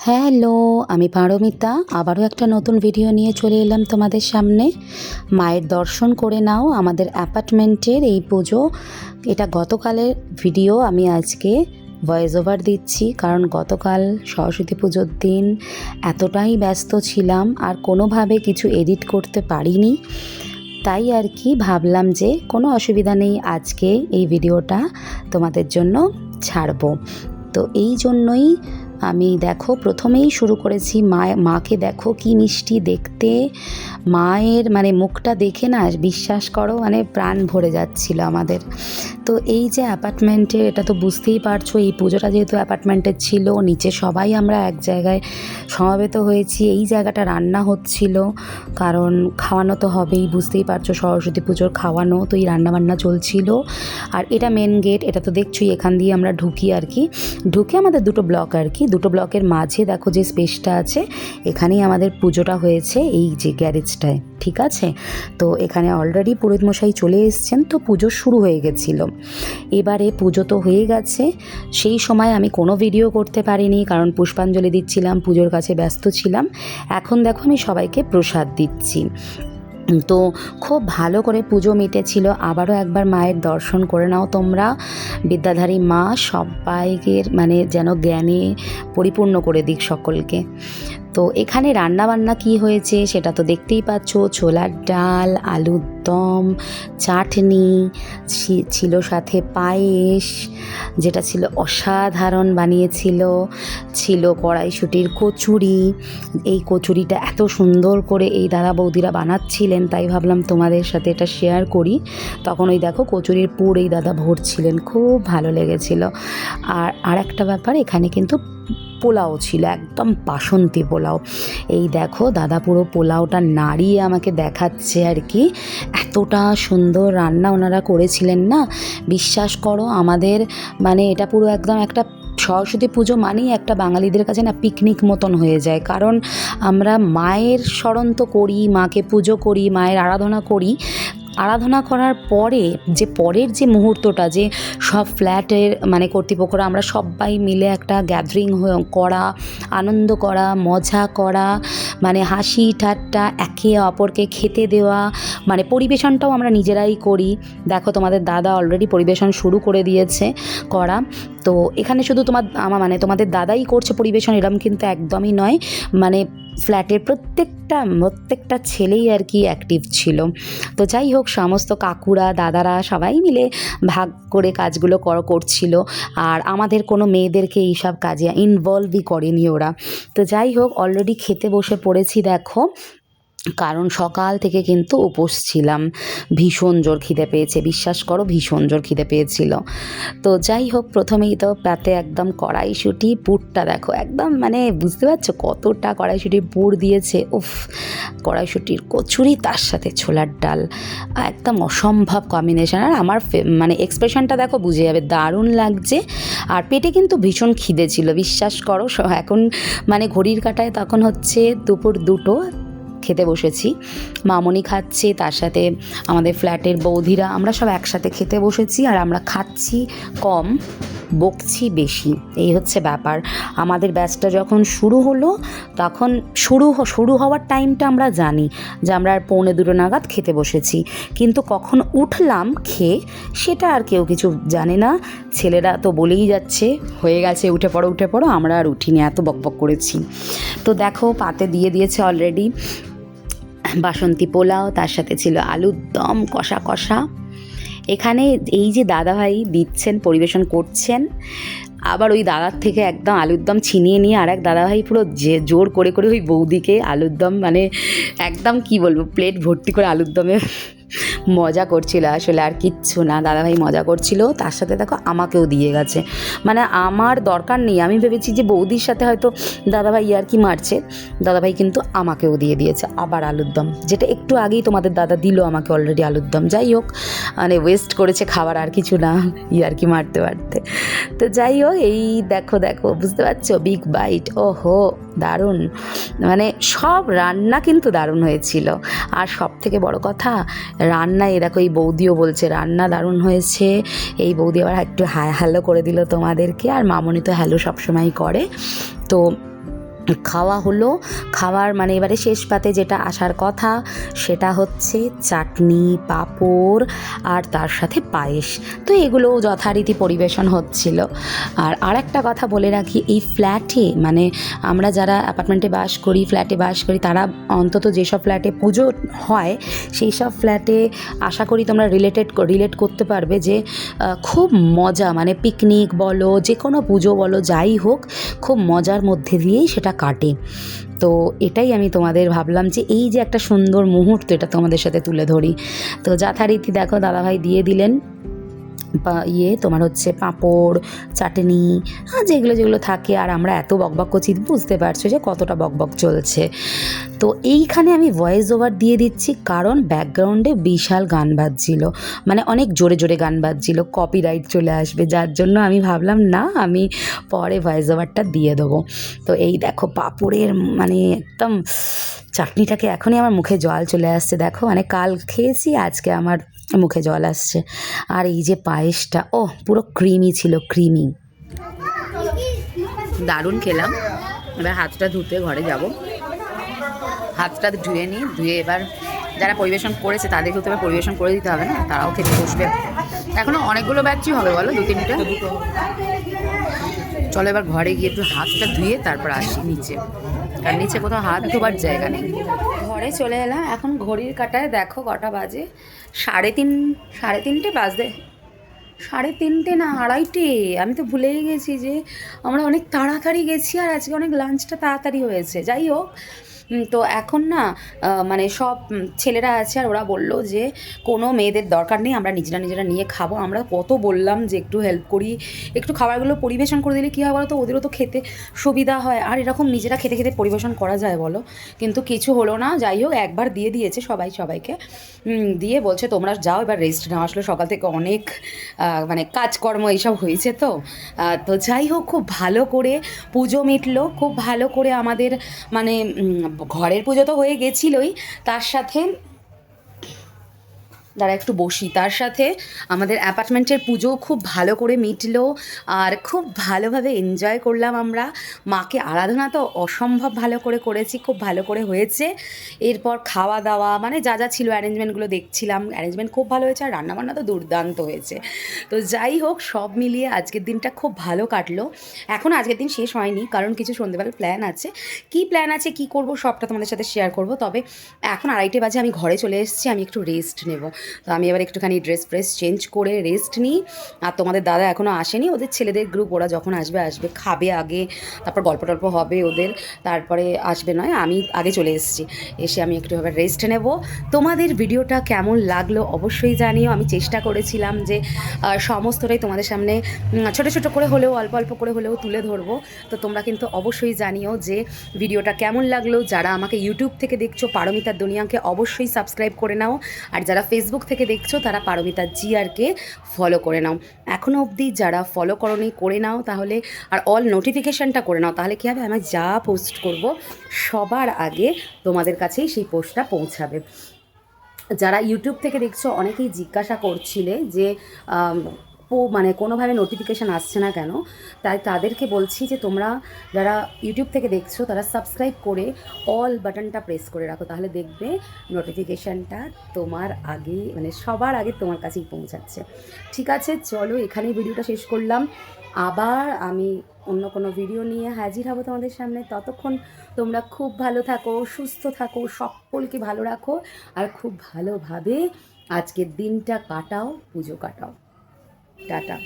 Hello, আমি পারমিতা আবারও একটা নতুন ভিডিও নিয়ে চলে এলাম তোমাদের সামনে। মায়ের দর্শন করে নাও আমাদের অ্যাপার্টমেন্টের এই পুজো। এটা গতকালের ভিডিও, আমি আজকে ভয়েস ওভার দিচ্ছি কারণ গতকাল সরস্বতী পুজোর দিন এতটাই ব্যস্ত ছিলাম আর কোনোভাবে কিছু এডিট করতে পারিনি। তাই আর কি ভাবলাম যে কোনো অসুবিধা নেই, আজকে এই ভিডিওটা তোমাদের জন্য ছাড়বো। তো এই জন্যই আমি দেখো প্রথমেই শুরু করেছি মাকে দেখো কি মিষ্টি দেখতে। মায়ের মুখটা দেখে না বিশ্বাস করো প্রাণ ভরে যাচ্ছিল আমাদের। তো এই যে অ্যাপার্টমেন্টে, এটা তো বুঝতেই পারছো, এই পুজোটা যেহেতু অ্যাপার্টমেন্টের ছিল, নিচে সবাই আমরা এক জায়গায় সমবেত হয়েছি। এই জায়গাটা রান্না হচ্ছিল কারণ খাওয়ানো তো হবেই, বুঝতেই পারছো সরস্বতী পুজোর খাওয়ানো, তো এই রান্নাবান্না চলছিল। আর এটা মেন গেট, এটা তো দেখছোই, এখান দিয়ে আমরা ঢুকি আর কি। ঢুকে আমাদের দুটো ব্লক আর কি, দুটো ব্লকের মাঝে দেখো যে স্পেসটা আছে, এখানেই আমাদের পুজোটা হয়েছে, এই যে গ্যারেজটায়, ঠিক আছে। তো এখানে অলরেডি পুরোহিত মশাই চলে এসেছেন, তো পুজো শুরু হয়ে গেছিলো। এবারে পুজো তো হয়ে গেছে, সেই সময় আমি কোনো ভিডিও করতে পারিনি কারণ পুষ্পাঞ্জলি দিচ্ছিলাম, পুজোর কাছে ব্যস্ত ছিলাম। এখন দেখো আমি সবাইকে প্রসাদ দিচ্ছি। তো খুব ভালো করে পুজো মিটেছিল। আবারও একবার মায়ের দর্শন করে নাও তোমরা। বিদ্যাধারী মা সবাইকে যেন জ্ঞানে পরিপূর্ণ করে দিক সকলকে। তো এখানে রান্নাবান্না কি হয়েছে সেটা তো দেখতেই পাচ্ছ, ছোলার ডাল, আলুর দম, চাটনি ছিল, সাথে পায়েস যেটা ছিল অসাধারণ বানিয়েছিল, ছিল কড়াইশুঁটির কচুরি। এই কচুরিটা এত সুন্দর করে এই দাদা বৌদিরা বানাচ্ছিলেন, তাই ভাবলাম তোমাদের সাথে এটা শেয়ার করি। তখন ওই দেখো কচুরির পুর এই দাদা ভরছিলেন, খুব ভালো লেগেছিল। আর একটা ব্যাপার, এখানে কিন্তু পোলাও ছিল, একদম বাসন্তী পোলাও। এই দেখো দাদা পুরো পোলাওটা নাড়িয়ে আমাকে দেখাচ্ছে আর কি। এতটা সুন্দর রান্না ওনারা করেছিলেন না, বিশ্বাস করো আমাদের এটা পুরো একদম একটা সরস্বতী পুজো মানেই একটা বাঙালিদের কাছে না পিকনিক মতন হয়ে যায়। কারণ আমরা মায়ের স্মরণ তো করি, মাকে পুজো করি, মায়ের আরাধনা করি। আরাধনা করার পরে যে পরের যে মুহূর্তটা, যে সব ফ্ল্যাটের কর্তৃপক্ষরা আমরা সবাই মিলে একটা গ্যাদারিং করা, আনন্দ করা, মজা করা, হাসি ঠাট্টা, একে অপরকে খেতে দেওয়া, পরিবেশনটাও আমরা নিজেরাই করি। দেখো তোমাদের দাদা অলরেডি পরিবেশন শুরু করে দিয়েছে করা। তো এখানে শুধু তোমাদের দাদাই করছে পরিবেশন এরম কিন্তু একদমই নয়, ফ্ল্যাটের প্রত্যেকটা ছেলেই আর কি অ্যাক্টিভ ছিল। তো যাই হোক, সমস্ত কাকুরা দাদারা সবাই মিলে ভাগ করে কাজগুলো করছিল। আর আমাদের কোনো মেয়েদেরকে এইসব কাজে ইনভলভই করেনি ওরা। তো যাই হোক, অলরেডি খেতে বসে পড়েছি দেখো, কারণ সকাল থেকে কিন্তু উপোস ছিলাম। ভীষণ জোর খিদে পেয়েছে, বিশ্বাস করো ভীষণ জোর খিদে পেয়েছিল। তো যাই হোক, প্রথমেই তো পাতে একদম কড়াইশুঁটি পুরটা দেখো, একদম বুঝতে পারছো কতটা কড়াইশুঁটির পুর দিয়েছে। উফ, কড়াইশুঁটির কচুরি তার সাথে ছোলার ডাল, একদম অসম্ভব কম্বিনেশন। আর আমার এক্সপ্রেশনটা দেখো, বুঝে যাবে, দারুণ লাগছে। আর পেটে কিন্তু ভীষণ খিদে ছিল, বিশ্বাস করো। এখন ঘড়ির কাঁটায় তখন হচ্ছে দুপুর 2টো, খেতে বসেছি। মামনি খাচ্ছে, তার সাথে আমাদের ফ্ল্যাটের বৌদিরা, আমরা সব একসাথে খেতে বসেছি। আর আমরা খাচ্ছি কম, বকছি বেশি, এই হচ্ছে ব্যাপার। আমাদের ব্যাচটা যখন শুরু হলো, তখন শুরু হওয়ার টাইমটা আমরা জানি যে আমরা 1:45 নাগাদ খেতে বসেছি, কিন্তু কখন উঠলাম খেয়ে সেটা আর কেউ কিছু জানে না। ছেলেরা তো বলেই যাচ্ছে হয়ে গেছে, উঠে পড়ো, আমরা আর উঠিনি, এত বকবক করেছি। তো দেখো পাতে দিয়ে দিয়েছে অলরেডি বাসন্তী পোলাও, তার সাথে ছিল আলুর দম কষা কষা। এখানে এই যে দাদাভাই দিচ্ছেন, পরিবেশন করছেন, আবার ওই দাদার থেকে একদম আলুর দম ছিনিয়ে নিয়ে আর এক দাদাভাই পুরো জোর করে ওই বৌদিকে আলুর দম একদম কি বলবো, প্লেট ভর্তি করে আলুর দমে মজা করছিল। আসলে আর কিচ্ছু না, দাদাভাই মজা করছিল, তার সাথে দেখো আমাকেও দিয়ে গেছে। আমার দরকার নেই, আমি ভেবেছি যে বৌদির সাথে হয়তো দাদাভাই আর কি মারছে, দাদাভাই কিন্তু আমাকেও দিয়ে দিয়েছে আবার আলুর দম, যেটা একটু আগেই তোমাদের দাদা দিল আমাকে অলরেডি আলুর দম। যাই হোক, ওয়েস্ট করেছে খাবার, আর কিছু না, আর কি মারতে। তো যাই হোক, এই দেখো বুঝতে পারছো, বিগ বাইট, ওহো দারুণ, সব রান্না কিন্তু দারুণ হয়েছিল। আর সব থেকে বড় কথা, রান্নায় দেখো এই বৌদিও বলছে রান্না দারুণ হয়েছে। এই বৌদি আবার একটু হ্যালো করে দিল তোমাদেরকে, আর মামনি তো হ্যালো সবসময় করে। তো খাওয়া হলো। খাওয়ার মানে এবারে শেষ পাতে যেটা আসার কথা সেটা হচ্ছে চাটনি, পাঁপড় আর তার সাথে পায়েস। তো এগুলো যথারীতি পরিবেশন হচ্ছিল। আর আরেকটা কথা বলে রাখি, এই ফ্ল্যাটে মানে আমরা যারা অ্যাপার্টমেন্টে বাস করি, ফ্ল্যাটে বাস করি, তারা অন্তত যেসব ফ্ল্যাটে পুজো হয় সেই সব ফ্ল্যাটে আশা করি তোমরা রিলেট করতে পারবে যে খুব মজা, মানে পিকনিক বলো, যে কোনো পুজো বলো, যাই হোক খুব মজার মধ্যে দিয়েই সেটা কাটে। তো এটাই আমি তোমাদের ভাবলাম যে এই যে একটা সুন্দর মুহূর্ত, এটা তোমাদের সাথে তুলে ধরি। তো যথারীতি দেখো দাদাভাই দিয়ে দিলেন তোমার হচ্ছে পাঁপড়, চাটনি, যেগুলো যেগুলো থাকে। আর আমরা এত বকবক করছি, বুঝতে পারছো যে কতটা বকবক চলছে। তো এইখানে আমি ভয়েস ওভার দিয়ে দিচ্ছি কারণ ব্যাকগ্রাউন্ডে বিশাল গান বাজছিল, মানে অনেক জোরে জোরে গান বাজছিল, কপিরাইট চলে আসবে, যার জন্য আমি ভাবলাম না, আমি পরে ভয়েস ওভারটা দিয়ে দেবো। তো এই দেখো পাঁপড়ের মানে একদম চাটনিটাকে এখনই আমার মুখে জল চলে আসছে, দেখো মানে কাল খেয়েছি, আজকে আমার মুখে জল আসছে। আর এই যে পায়েসটা, ও পুরো ক্রিমি ছিল, ক্রিমি, দারুণ খেলাম। এবার হাতটা ধুতে ঘরে যাব, হাতটা ধুয়ে নিই, ধুয়ে এবার যারা পরিবেশন করেছে তাদেরকে তো এবার পরিবেশন করে দিতে হবে না, তারাও খেতে বসবে। এখনও অনেকগুলো ব্যাচই হবে বলো, 2-3টা। চলো এবার ঘরে গিয়ে একটু হাতটা ধুয়ে তারপর আসি নিচে, আর নিচে কোথাও হাত ধোবার জায়গা নেই। ঘরে চলে এলাম, এখন ঘড়ির কাঁটায় দেখো কটা বাজে, 3:30 বাজে, 3:30 না 2:30। আমি তো ভুলেই গেছি যে আমরা অনেক তাড়াতাড়ি গেছি আর আজকে অনেক লাঞ্চটা তাড়াতাড়ি হয়েছে। যাই হোক, তো এখন না মানে সব ছেলেরা আছে আর ওরা বললো যে কোনো মেয়েদের দরকার নেই, আমরা নিজেরা নিয়ে খাবো। আমরা কত বললাম যে একটু হেল্প করি, একটু খাবারগুলো পরিবেশন করে দিলে কী হয় বলো তো, ওদেরও তো খেতে সুবিধা হয়, আর এরকম নিজেরা খেতে খেতে পরিবেশন করা যায় বলো। কিন্তু কিছু হলো না, যাই হোক একবার দিয়ে দিয়েছে সবাইকে দিয়ে বলছে তোমরা যাও এবার রেস্ট নাও। আসলে সকাল থেকে অনেক মানে কাজকর্ম এইসব হয়েছে, তো যাই হোক খুব ভালো করে পুজো মিটলো, খুব ভালো করে আমাদের মানে ঘরের পুজো তো হয়ে গেছিলোই, তার সাথে যারা একটু বসি, তার সাথে আমাদের অ্যাপার্টমেন্টের পুজোও খুব ভালো করে মিটলো আর খুব ভালোভাবে এনজয় করলাম আমরা। মাকে আরাধনা তো অসম্ভব ভালো করে করেছি, খুব ভালো করে হয়েছে। এরপর খাওয়া দাওয়া মানে যা যা ছিল অ্যারেঞ্জমেন্টগুলো দেখছিলাম, অ্যারেঞ্জমেন্ট খুব ভালো হয়েছে আর রান্নাবান্না তো দুর্দান্ত হয়েছে। তো যাই হোক সব মিলিয়ে আজকের দিনটা খুব ভালো কাটলো। এখন আজকের দিন শেষ হয়নি, কারণ কিছু সন্ধ্যেবেলার প্ল্যান আছে, কী প্ল্যান আছে কী করব সবটা তোমাদের সাথে শেয়ার করব। তবে এখন 2:30 বাজে, আমি ঘরে চলে এসেছি, আমি একটু রেস্ট নেব। তো আমি এবার একটুখানি ড্রেস চেঞ্জ করে রেস্ট নিই। আর তোমাদের দাদা এখনও আসেনি, ওদের ছেলেদের গ্রুপ, ওরা যখন আসবে খাবে আগে, তারপর গল্প টল্প হবে ওদের, তারপরে আসবে নয়, আমি আগে চলে এসেছি। এসে আমি একটু এবার রেস্ট নেব। তোমাদের ভিডিওটা কেমন লাগলো অবশ্যই জানিও। আমি চেষ্টা করেছিলাম যে সমস্তটাই তোমাদের সামনে ছোটো ছোটো করে হলেও, অল্প অল্প করে হলেও তুলে ধরবো। তো তোমরা কিন্তু অবশ্যই জানিও যে ভিডিওটা কেমন লাগলো। যারা আমাকে ইউটিউব থেকে দেখছো, পারমিতার দুনিয়াকে অবশ্যই সাবস্ক্রাইব করে নাও, আর যারা ফেসবুক থেকে দেখছো তারা পারমিতা জিআরকে ফলো করে নাও। এখনও অবধি যারা ফলো করোনি করে নাও তাহলে, আর অল নোটিফিকেশানটা করে নাও, তাহলে কী হবে, আমি যা পোস্ট করব সবার আগে তোমাদের কাছেই সেই পোস্টটা পৌঁছাবে। যারা ইউটিউব থেকে দেখছো অনেকেই জিজ্ঞাসা করছিলে যে মানে কোনোভাবে নোটিফিকেশান আসছে না কেন, তাই তাদেরকে বলছি যে তোমরা যারা ইউটিউব থেকে দেখছো তারা সাবস্ক্রাইব করে অল বাটনটা প্রেস করে রাখো, তাহলে দেখবে নোটিফিকেশানটা তোমার আগে মানে সবার আগে তোমার কাছেই পৌঁছাচ্ছে। ঠিক আছে, চলো এখানেই ভিডিওটা শেষ করলাম। আবার আমি অন্য কোনো ভিডিও নিয়ে হাজির হব তোমাদের সামনে। ততক্ষণ তোমরা খুব ভালো থাকো, সুস্থ থাকো, সকলকে ভালো রাখো আর খুব ভালোভাবে আজকের দিনটা কাটাও, পুজো কাটাও। টাটা।